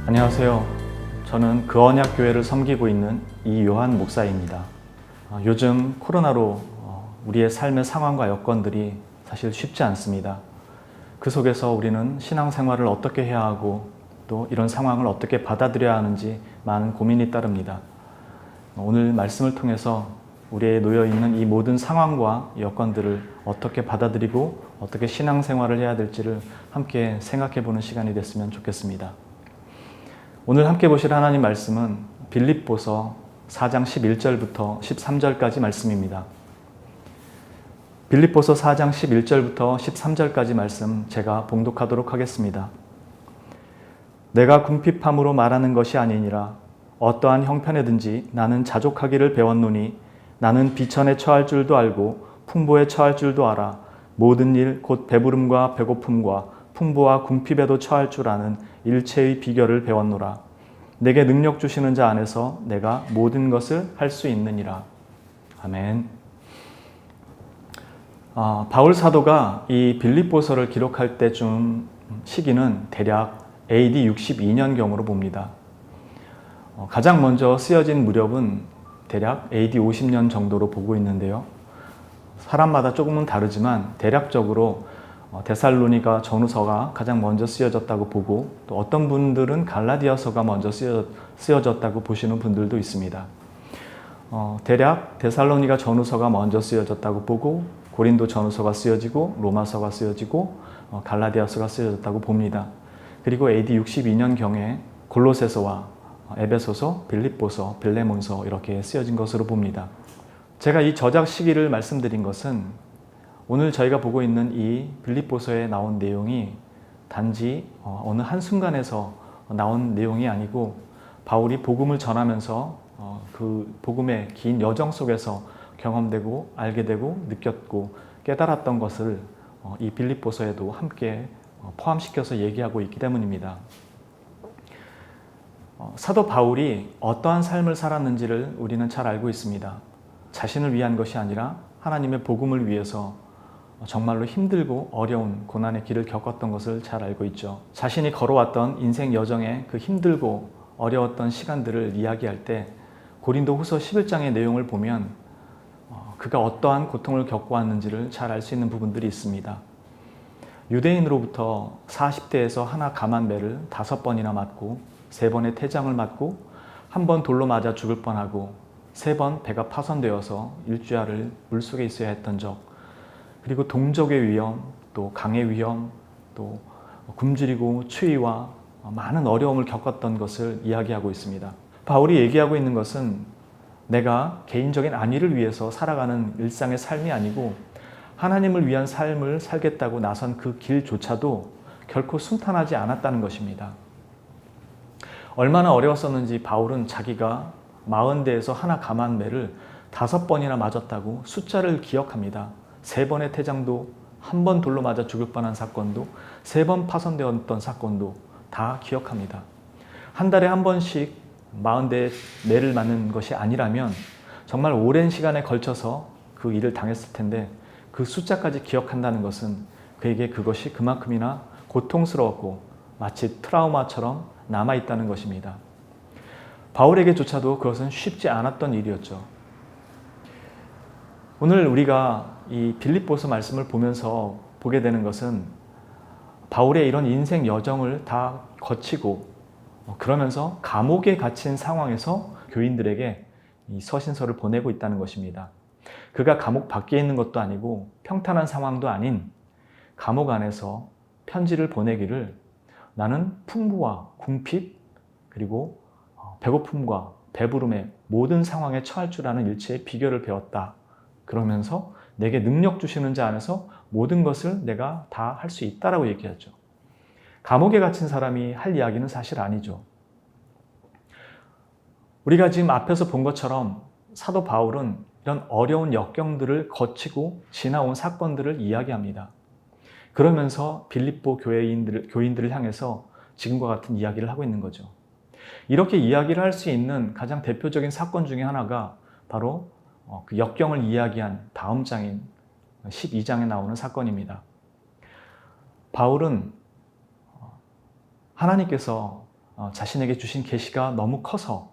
안녕하세요. 저는 그 언약 교회를 섬기고 있는 이요한 목사입니다. 요즘 코로나로 우리의 삶의 상황과 여건들이 사실 쉽지 않습니다. 그 속에서 우리는 신앙생활을 어떻게 해야 하고 또 이런 상황을 어떻게 받아들여야 하는지 많은 고민이 따릅니다. 오늘 말씀을 통해서 우리의 놓여있는 이 모든 상황과 여건들을 어떻게 받아들이고 어떻게 신앙생활을 해야 될지를 함께 생각해보는 시간이 됐으면 좋겠습니다. 오늘 함께 보실 하나님 말씀은 빌립보서 4장 11절부터 13절까지 말씀입니다. 빌립보서 4장 11절부터 13절까지 말씀 제가 봉독하도록 하겠습니다. 내가 궁핍함으로 말하는 것이 아니니라. 어떠한 형편에든지 나는 자족하기를 배웠노니 나는 비천에 처할 줄도 알고 풍부에 처할 줄도 알아. 모든 일 곧 배부름과 배고픔과 풍부와 궁핍에도 처할 줄 아는 일체의 비결을 배웠노라. 내게 능력 주시는 자 안에서 내가 모든 것을 할 수 있느니라. 아멘. 바울 사도가 이 빌립보서를 기록할 때쯤 시기는 대략 AD 62년경으로 봅니다. 가장 먼저 쓰여진 무렵은 대략 AD 50년 정도로 보고 있는데요. 사람마다 조금은 다르지만 대략적으로 데살로니가 전후서가 가장 먼저 쓰여졌다고 보고 또 어떤 분들은 갈라디아서가 먼저 쓰여졌다고 보시는 분들도 있습니다. 대략 데살로니가 전후서가 먼저 쓰여졌다고 보고 고린도 전후서가 쓰여지고 로마서가 쓰여지고 갈라디아서가 쓰여졌다고 봅니다. 그리고 AD 62년경에 골로새서와 에베소서, 빌립보서, 빌레몬서 이렇게 쓰여진 것으로 봅니다. 제가 이 저작 시기를 말씀드린 것은 오늘 저희가 보고 있는 이 빌립보서에 나온 내용이 단지 어느 한순간에서 나온 내용이 아니고 바울이 복음을 전하면서 그 복음의 긴 여정 속에서 경험되고 알게 되고 느꼈고 깨달았던 것을 이 빌립보서에도 함께 포함시켜서 얘기하고 있기 때문입니다. 사도 바울이 어떠한 삶을 살았는지를 우리는 잘 알고 있습니다. 자신을 위한 것이 아니라 하나님의 복음을 위해서 정말로 힘들고 어려운 고난의 길을 겪었던 것을 잘 알고 있죠. 자신이 걸어왔던 인생 여정의 그 힘들고 어려웠던 시간들을 이야기할 때 고린도후서 11장의 내용을 보면 그가 어떠한 고통을 겪어왔는지를 잘 알 수 있는 부분들이 있습니다. 유대인으로부터 40대에서 하나 감한 매를 5번이나 맞고 3번의 태장을 맞고 1번 돌로 맞아 죽을 뻔하고 3번 배가 파손되어서 일주일을 물속에 있어야 했던 적, 그리고 동족의 위험, 또 강의 위험, 또 굶주리고 추위와 많은 어려움을 겪었던 것을 이야기하고 있습니다. 바울이 얘기하고 있는 것은 내가 개인적인 안위를 위해서 살아가는 일상의 삶이 아니고 하나님을 위한 삶을 살겠다고 나선 그 길조차도 결코 순탄하지 않았다는 것입니다. 얼마나 어려웠었는지 바울은 자기가 40대에서 하나 감한 매를 5번이나 맞았다고 숫자를 기억합니다. 3번의 태장도, 1번 돌로 맞아 죽을 뻔한 사건도, 3번 파손되었던 사건도 다 기억합니다. 한 달에 한 번씩 40대의 매를 맞는 것이 아니라면 정말 오랜 시간에 걸쳐서 그 일을 당했을 텐데 그 숫자까지 기억한다는 것은 그에게 그것이 그만큼이나 고통스러웠고 마치 트라우마처럼 남아있다는 것입니다. 바울에게조차도 그것은 쉽지 않았던 일이었죠. 오늘 우리가 이 빌립보서 말씀을 보면서 보게 되는 것은 바울의 이런 인생 여정을 다 거치고 그러면서 감옥에 갇힌 상황에서 교인들에게 이 서신서를 보내고 있다는 것입니다. 그가 감옥 밖에 있는 것도 아니고 평탄한 상황도 아닌 감옥 안에서 편지를 보내기를 나는 풍부와 궁핍 그리고 배고픔과 배부름의 모든 상황에 처할 줄 아는 일체의 비결을 배웠다. 그러면서 내게 능력 주시는 자 안에서 모든 것을 내가 다 할 수 있다라고 얘기하죠. 감옥에 갇힌 사람이 할 이야기는 사실 아니죠. 우리가 지금 앞에서 본 것처럼 사도 바울은 이런 어려운 역경들을 거치고 지나온 사건들을 이야기합니다. 그러면서 빌립보 교인들을 향해서 지금과 같은 이야기를 하고 있는 거죠. 이렇게 이야기를 할 수 있는 가장 대표적인 사건 중에 하나가 바로 그 역경을 이야기한 다음 장인 12장에 나오는 사건입니다. 바울은 하나님께서 자신에게 주신 계시가 너무 커서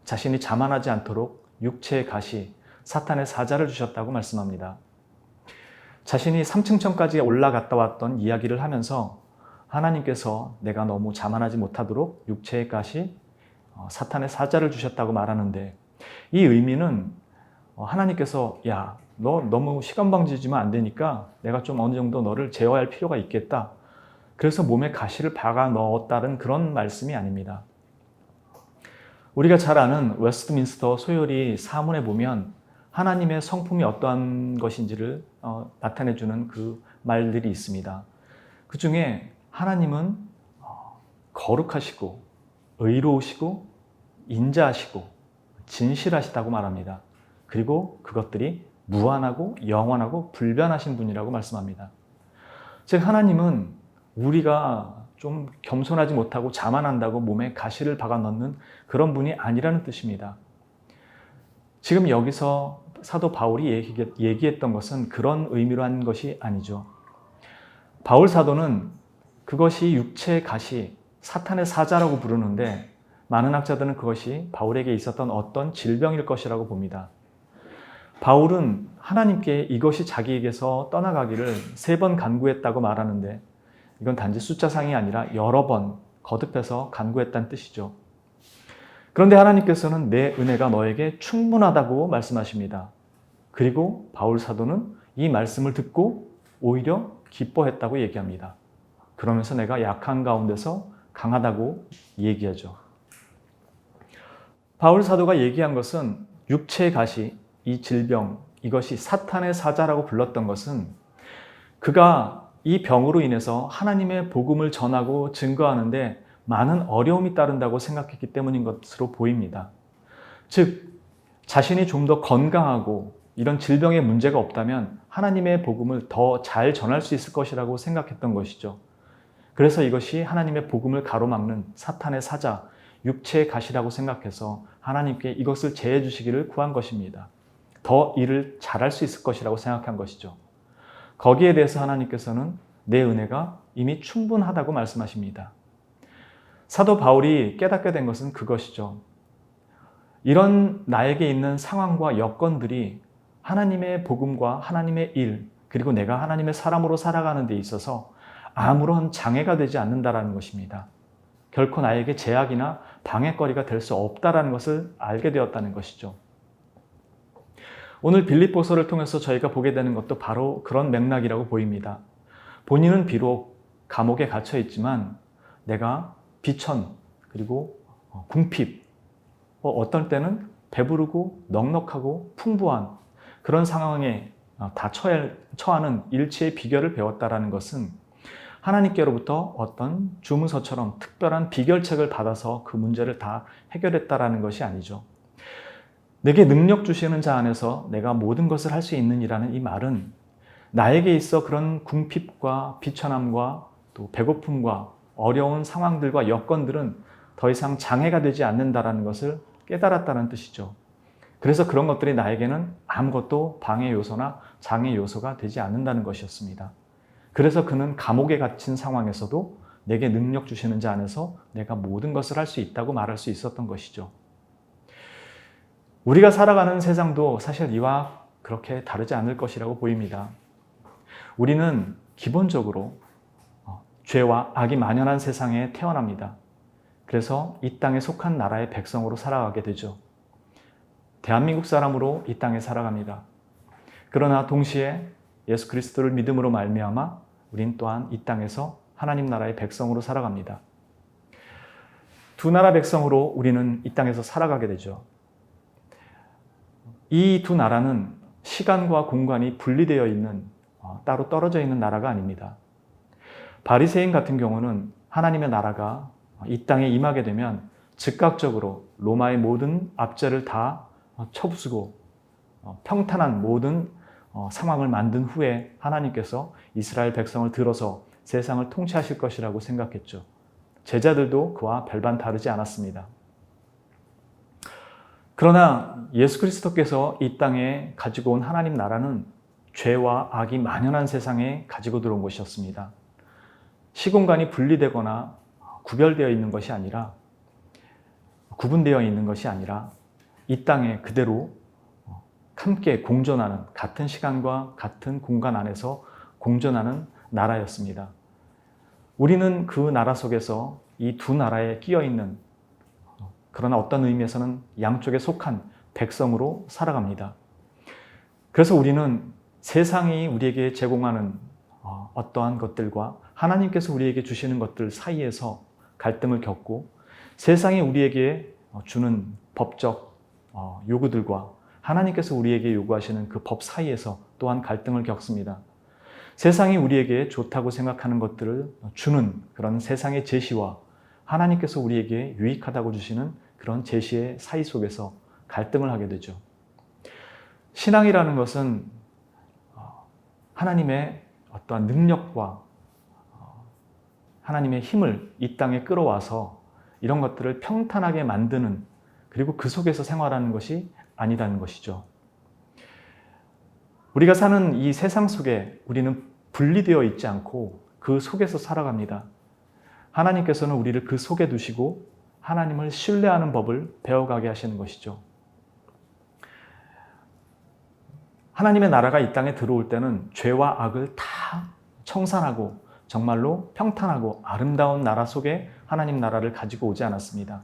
자신이 자만하지 않도록 육체의 가시, 사탄의 사자를 주셨다고 말씀합니다. 자신이 3층천까지 올라갔다 왔던 이야기를 하면서 하나님께서 내가 너무 자만하지 못하도록 육체의 가시, 사탄의 사자를 주셨다고 말하는데, 이 의미는 하나님께서 야, 너 너무 시건방지지면 안 되니까 내가 좀 어느 정도 너를 제어할 필요가 있겠다, 그래서 몸에 가시를 박아 넣었다는 그런 말씀이 아닙니다. 우리가 잘 아는 웨스트민스터 소요리 사문에 보면 하나님의 성품이 어떠한 것인지를 나타내주는 그 말들이 있습니다. 그 중에 하나님은 거룩하시고 의로우시고 인자하시고 진실하시다고 말합니다. 그리고 그것들이 무한하고 영원하고 불변하신 분이라고 말씀합니다. 즉 하나님은 우리가 좀 겸손하지 못하고 자만한다고 몸에 가시를 박아 넣는 그런 분이 아니라는 뜻입니다. 지금 여기서 사도 바울이 얘기했던 것은 그런 의미로 한 것이 아니죠. 바울 사도는 그것이 육체의 가시, 사탄의 사자라고 부르는데, 많은 학자들은 그것이 바울에게 있었던 어떤 질병일 것이라고 봅니다. 바울은 하나님께 이것이 자기에게서 떠나가기를 3번 간구했다고 말하는데, 이건 단지 숫자상이 아니라 여러 번 거듭해서 간구했다는 뜻이죠. 그런데 하나님께서는 내 은혜가 너에게 충분하다고 말씀하십니다. 그리고 바울 사도는 이 말씀을 듣고 오히려 기뻐했다고 얘기합니다. 그러면서 내가 약한 가운데서 강하다고 얘기하죠. 바울 사도가 얘기한 것은 육체의 가시, 이 질병, 이것이 사탄의 사자라고 불렀던 것은 그가 이 병으로 인해서 하나님의 복음을 전하고 증거하는데 많은 어려움이 따른다고 생각했기 때문인 것으로 보입니다. 즉, 자신이 좀 더 건강하고 이런 질병에 문제가 없다면 하나님의 복음을 더 잘 전할 수 있을 것이라고 생각했던 것이죠. 그래서 이것이 하나님의 복음을 가로막는 사탄의 사자, 육체의 가시라고 생각해서 하나님께 이것을 제해 주시기를 구한 것입니다. 더 일을 잘할 수 있을 것이라고 생각한 것이죠. 거기에 대해서 하나님께서는 내 은혜가 이미 충분하다고 말씀하십니다. 사도 바울이 깨닫게 된 것은 그것이죠. 이런 나에게 있는 상황과 여건들이 하나님의 복음과 하나님의 일, 그리고 내가 하나님의 사람으로 살아가는 데 있어서 아무런 장애가 되지 않는다라는 것입니다. 결코 나에게 제약이나 방해거리가 될 수 없다라는 것을 알게 되었다는 것이죠. 오늘 빌립보서를 통해서 저희가 보게 되는 것도 바로 그런 맥락이라고 보입니다. 본인은 비록 감옥에 갇혀 있지만 내가 비천, 그리고 궁핍, 어떤 때는 배부르고 넉넉하고 풍부한 그런 상황에 다 처하는 일치의 비결을 배웠다라는 것은 하나님께로부터 어떤 주문서처럼 특별한 비결책을 받아서 그 문제를 다 해결했다라는 것이 아니죠. 내게 능력 주시는 자 안에서 내가 모든 것을 할 수 있느니라는 이 말은 나에게 있어 그런 궁핍과 비천함과 또 배고픔과 어려운 상황들과 여건들은 더 이상 장애가 되지 않는다라는 것을 깨달았다는 뜻이죠. 그래서 그런 것들이 나에게는 아무것도 방해 요소나 장애 요소가 되지 않는다는 것이었습니다. 그래서 그는 감옥에 갇힌 상황에서도 내게 능력 주시는 자 안에서 내가 모든 것을 할 수 있다고 말할 수 있었던 것이죠. 우리가 살아가는 세상도 사실 이와 그렇게 다르지 않을 것이라고 보입니다. 우리는 기본적으로 죄와 악이 만연한 세상에 태어납니다. 그래서 이 땅에 속한 나라의 백성으로 살아가게 되죠. 대한민국 사람으로 이 땅에 살아갑니다. 그러나 동시에 예수 그리스도를 믿음으로 말미암아 우린 또한 이 땅에서 하나님 나라의 백성으로 살아갑니다. 두 나라 백성으로 우리는 이 땅에서 살아가게 되죠. 이 두 나라는 시간과 공간이 분리되어 있는, 따로 떨어져 있는 나라가 아닙니다. 바리새인 같은 경우는 하나님의 나라가 이 땅에 임하게 되면 즉각적으로 로마의 모든 압제를 다 쳐부수고 평탄한 모든 상황을 만든 후에 하나님께서 이스라엘 백성을 들어서 세상을 통치하실 것이라고 생각했죠. 제자들도 그와 별반 다르지 않았습니다. 그러나 예수 그리스도께서 이 땅에 가지고 온 하나님 나라는 죄와 악이 만연한 세상에 가지고 들어온 것이었습니다. 시공간이 분리되거나 구별되어 있는 것이 아니라, 구분되어 있는 것이 아니라 이 땅에 그대로 함께 공존하는, 같은 시간과 같은 공간 안에서 공존하는 나라였습니다. 우리는 그 나라 속에서 이 두 나라에 끼어 있는, 그러나 어떤 의미에서는 양쪽에 속한 백성으로 살아갑니다. 그래서 우리는 세상이 우리에게 제공하는 어떠한 것들과 하나님께서 우리에게 주시는 것들 사이에서 갈등을 겪고, 세상이 우리에게 주는 법적 요구들과 하나님께서 우리에게 요구하시는 그 법 사이에서 또한 갈등을 겪습니다. 세상이 우리에게 좋다고 생각하는 것들을 주는 그런 세상의 제시와 하나님께서 우리에게 유익하다고 주시는 그런 제시의 사이 속에서 갈등을 하게 되죠. 신앙이라는 것은 하나님의 어떠한 능력과 하나님의 힘을 이 땅에 끌어와서 이런 것들을 평탄하게 만드는, 그리고 그 속에서 생활하는 것이 아니라는 것이죠. 우리가 사는 이 세상 속에 우리는 분리되어 있지 않고 그 속에서 살아갑니다. 하나님께서는 우리를 그 속에 두시고 하나님을 신뢰하는 법을 배워가게 하시는 것이죠. 하나님의 나라가 이 땅에 들어올 때는 죄와 악을 다 청산하고 정말로 평탄하고 아름다운 나라 속에 하나님 나라를 가지고 오지 않았습니다.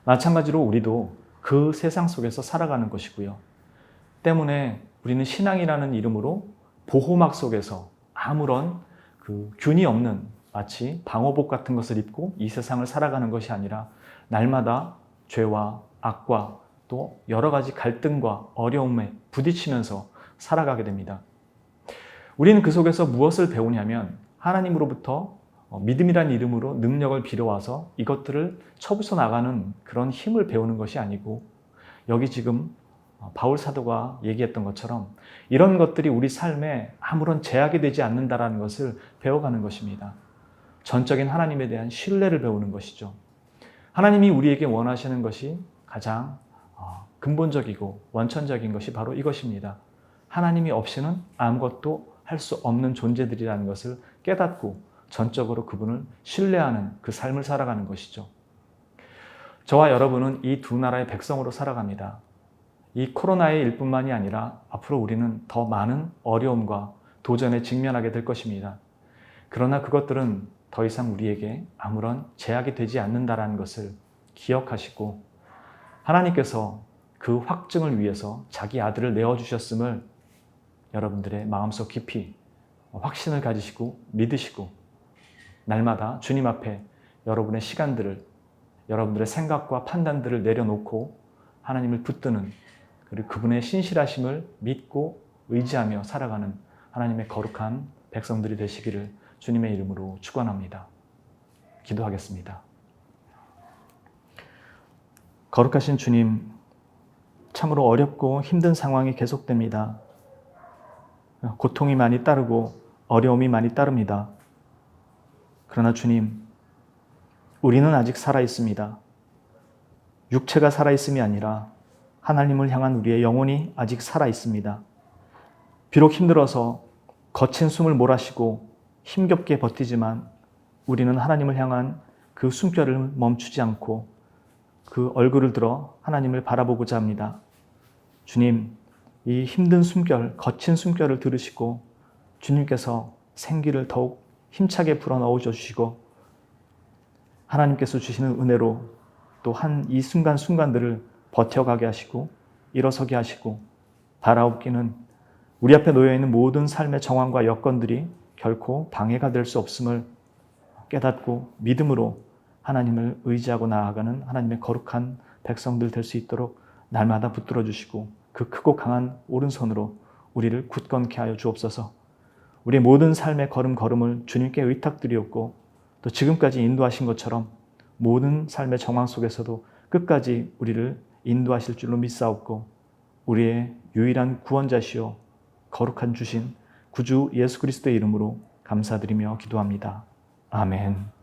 마찬가지로 우리도 그 세상 속에서 살아가는 것이고요. 때문에 우리는 신앙이라는 이름으로 보호막 속에서 아무런 균이 없는, 마치 방호복 같은 것을 입고 이 세상을 살아가는 것이 아니라 날마다 죄와 악과 또 여러 가지 갈등과 어려움에 부딪히면서 살아가게 됩니다. 우리는 그 속에서 무엇을 배우냐면 하나님으로부터 믿음이란 이름으로 능력을 빌어와서 이것들을 쳐부숴 나가는 그런 힘을 배우는 것이 아니고, 여기 지금 바울 사도가 얘기했던 것처럼 이런 것들이 우리 삶에 아무런 제약이 되지 않는다라는 것을 배워가는 것입니다. 전적인 하나님에 대한 신뢰를 배우는 것이죠. 하나님이 우리에게 원하시는 것이 가장 근본적이고 원천적인 것이 바로 이것입니다. 하나님이 없이는 아무것도 할 수 없는 존재들이라는 것을 깨닫고 전적으로 그분을 신뢰하는 그 삶을 살아가는 것이죠. 저와 여러분은 이 두 나라의 백성으로 살아갑니다. 이 코로나의 일뿐만이 아니라 앞으로 우리는 더 많은 어려움과 도전에 직면하게 될 것입니다. 그러나 그것들은 더 이상 우리에게 아무런 제약이 되지 않는다라는 것을 기억하시고, 하나님께서 그 확증을 위해서 자기 아들을 내어주셨음을 여러분들의 마음속 깊이 확신을 가지시고 믿으시고, 날마다 주님 앞에 여러분의 시간들을, 여러분들의 생각과 판단들을 내려놓고 하나님을 붙드는, 그리고 그분의 신실하심을 믿고 의지하며 살아가는 하나님의 거룩한 백성들이 되시기를 주님의 이름으로 축원합니다. 기도하겠습니다. 거룩하신 주님, 참으로 어렵고 힘든 상황이 계속됩니다. 고통이 많이 따르고 어려움이 많이 따릅니다. 그러나 주님, 우리는 아직 살아있습니다. 육체가 살아있음이 아니라 하나님을 향한 우리의 영혼이 아직 살아있습니다. 비록 힘들어서 거친 숨을 몰아쉬고 힘겹게 버티지만 우리는 하나님을 향한 그 숨결을 멈추지 않고 그 얼굴을 들어 하나님을 바라보고자 합니다. 주님, 이 힘든 숨결, 거친 숨결을 들으시고 주님께서 생기를 더욱 힘차게 불어넣어 주시고 하나님께서 주시는 은혜로 또 이 순간순간들을 버텨가게 하시고 일어서게 하시고 바라옵기는 우리 앞에 놓여있는 모든 삶의 정황과 여건들이 결코 방해가 될 수 없음을 깨닫고 믿음으로 하나님을 의지하고 나아가는 하나님의 거룩한 백성들 될 수 있도록 날마다 붙들어 주시고 그 크고 강한 오른손으로 우리를 굳건케 하여 주옵소서. 우리의 모든 삶의 걸음걸음을 주님께 의탁드리옵고 또 지금까지 인도하신 것처럼 모든 삶의 정황 속에서도 끝까지 우리를 인도하실 줄로 믿사옵고 우리의 유일한 구원자시오 거룩한 주신 구주 예수 그리스도의 이름으로 감사드리며 기도합니다. 아멘.